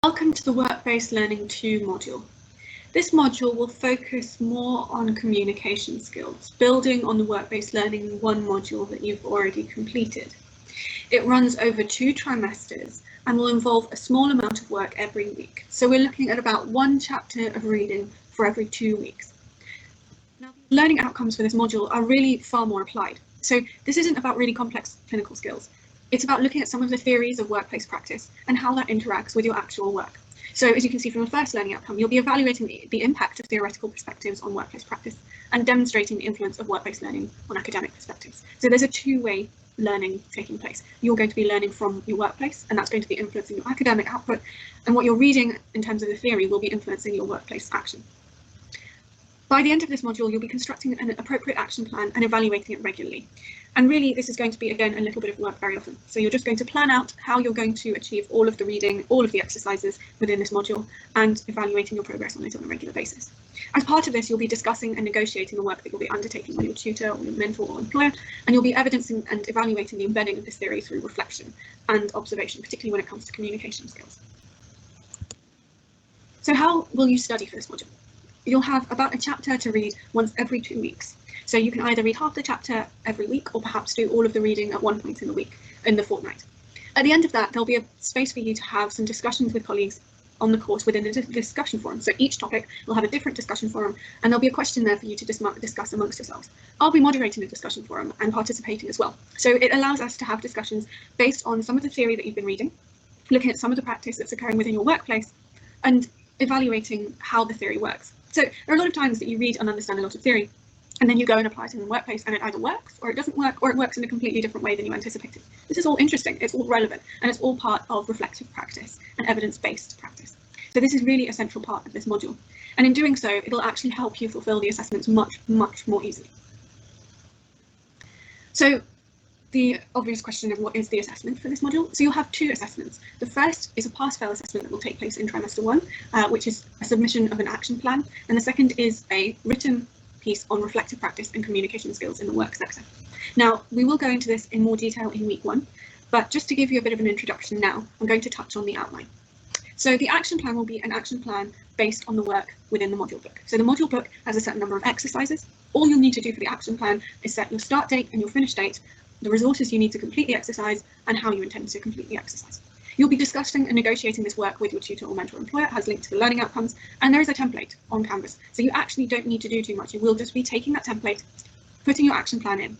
Welcome to the Work-Based Learning 2 module. This module will focus more on communication skills, building on the Work-Based Learning 1 module that you've already completed. It runs over 2 trimesters and will involve a small amount of work every week. So we're looking at about 1 chapter of reading for every 2 weeks. Now, the learning outcomes for this module are really far more applied. So this isn't about really complex clinical skills. It's about looking at some of the theories of workplace practice and how that interacts with your actual work. So as you can see from the first learning outcome, you'll be evaluating the impact of theoretical perspectives on workplace practice and demonstrating the influence of work-based learning on academic perspectives. So there's a two-way learning taking place. You're going to be learning from your workplace, and that's going to be influencing your academic output, and what you're reading in terms of the theory will be influencing your workplace action. By the end of this module, you'll be constructing an appropriate action plan and evaluating it regularly. And really, this is going to be, again, a little bit of work very often. So you're just going to plan out how you're going to achieve all of the reading, all of the exercises within this module, and evaluating your progress on it on a regular basis. As part of this, you'll be discussing and negotiating the work that you'll be undertaking with your tutor or your mentor or employer, and you'll be evidencing and evaluating the embedding of this theory through reflection and observation, particularly when it comes to communication skills. So how will you study for this module? You'll have about a chapter to read once every 2 weeks. So you can either read half the chapter every week or perhaps do all of the reading at one point in the week, in the fortnight. At the end of that, there'll be a space for you to have some discussions with colleagues on the course within a discussion forum. So each topic will have a different discussion forum, and there'll be a question there for you to discuss amongst yourselves. I'll be moderating the discussion forum and participating as well. So it allows us to have discussions based on some of the theory that you've been reading, looking at some of the practice that's occurring within your workplace, and evaluating how the theory works. So there are a lot of times that you read and understand a lot of theory, and then you go and apply it in the workplace, and it either works or it doesn't work, or it works in a completely different way than you anticipated. This is all interesting, it's all relevant, and it's all part of reflective practice and evidence-based practice. So this is really a central part of this module. And in doing so, it'll actually help you fulfill the assessments much, much more easily. So the obvious question of what is the assessment for this module? So you'll have 2 assessments. The first is a pass-fail assessment that will take place in trimester 1, which is a submission of an action plan. And the second is a written piece on reflective practice and communication skills in the work sector. Now, we will go into this in more detail in week 1, but just to give you a bit of an introduction now, I'm going to touch on the outline. So the action plan will be an action plan based on the work within the module book. So the module book has a certain number of exercises. All you'll need to do for the action plan is set your start date and your finish date, the resources you need to complete the exercise, and how you intend to complete the exercise. You'll be discussing and negotiating this work with your tutor or mentor or employer. It has linked to the learning outcomes, and there is a template on Canvas. So you actually don't need to do too much. You will just be taking that template, putting your action plan in.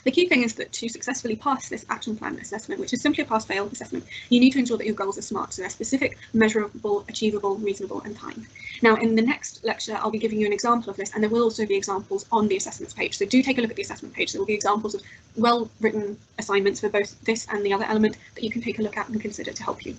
The key thing is that to successfully pass this action plan assessment, which is simply a pass-fail assessment, you need to ensure that your goals are SMART, so they're specific, measurable, achievable, reasonable, and timed. Now, in the next lecture, I'll be giving you an example of this, and there will also be examples on the assessments page. So do take a look at the assessment page. There will be examples of well-written assignments for both this and the other element that you can take a look at and consider to help you.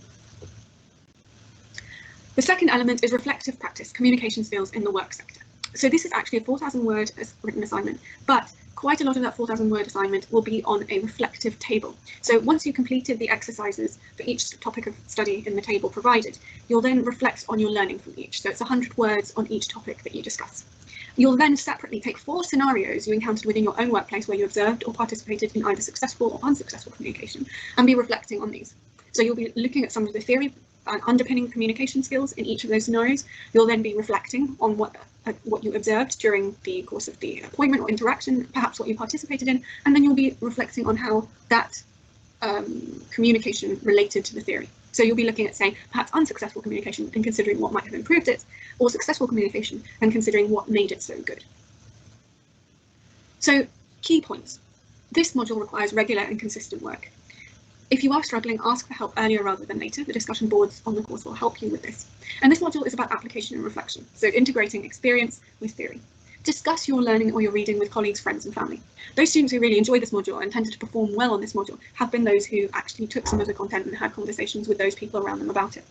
The second element is reflective practice, communication skills in the work sector. So this is actually a 4,000-word written assignment, but quite a lot of that 4,000-word assignment will be on a reflective table. So once you've completed the exercises for each topic of study in the table provided, you'll then reflect on your learning from each. So it's 100 words on each topic that you discuss. You'll then separately take 4 scenarios you encountered within your own workplace where you observed or participated in either successful or unsuccessful communication and be reflecting on these. So you'll be looking at some of the theory underpinning communication skills in each of those scenarios. You'll then be reflecting on what you observed during the course of the appointment or interaction, perhaps what you participated in, and then you'll be reflecting on how that communication related to the theory. So you'll be looking at, say, perhaps unsuccessful communication and considering what might have improved it, or successful communication and considering what made it so good. So, key points. This module requires regular and consistent work. If you are struggling, ask for help earlier rather than later. The discussion boards on the course will help you with this. And this module is about application and reflection, so integrating experience with theory. Discuss your learning or your reading with colleagues, friends, and family. Those students who really enjoy this module and tended to perform well on this module have been those who actually took some of the content and had conversations with those people around them about it.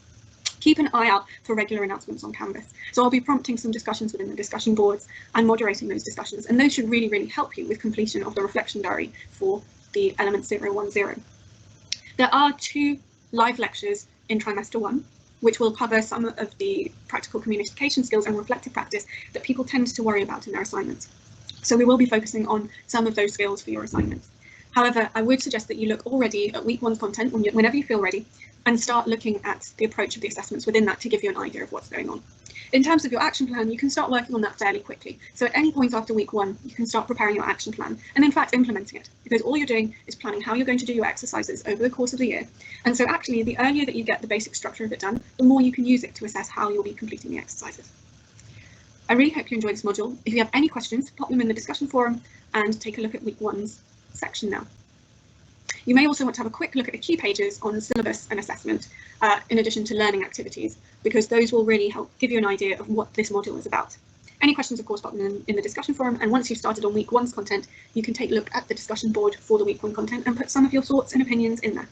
Keep an eye out for regular announcements on Canvas. So I'll be prompting some discussions within the discussion boards and moderating those discussions, and those should really, really help you with completion of the reflection diary for the element 010. There are 2 live lectures in trimester 1, which will cover some of the practical communication skills and reflective practice that people tend to worry about in their assignments. So we will be focusing on some of those skills for your assignments. However, I would suggest that you look already at week one's content whenever you feel ready, and start looking at the approach of the assessments within that to give you an idea of what's going on. In terms of your action plan, you can start working on that fairly quickly. So at any point after week one, you can start preparing your action plan and in fact implementing it, because all you're doing is planning how you're going to do your exercises over the course of the year. And so actually, the earlier that you get the basic structure of it done, the more you can use it to assess how you'll be completing the exercises. I really hope you enjoyed this module. If you have any questions, pop them in the discussion forum and take a look at week one's section now. You may also want to have a quick look at the key pages on syllabus and assessment, in addition to learning activities, because those will really help give you an idea of what this module is about. Any questions, of course, pop them in the discussion forum, and once you've started on week one's content, you can take a look at the discussion board for the week one content and put some of your thoughts and opinions in there.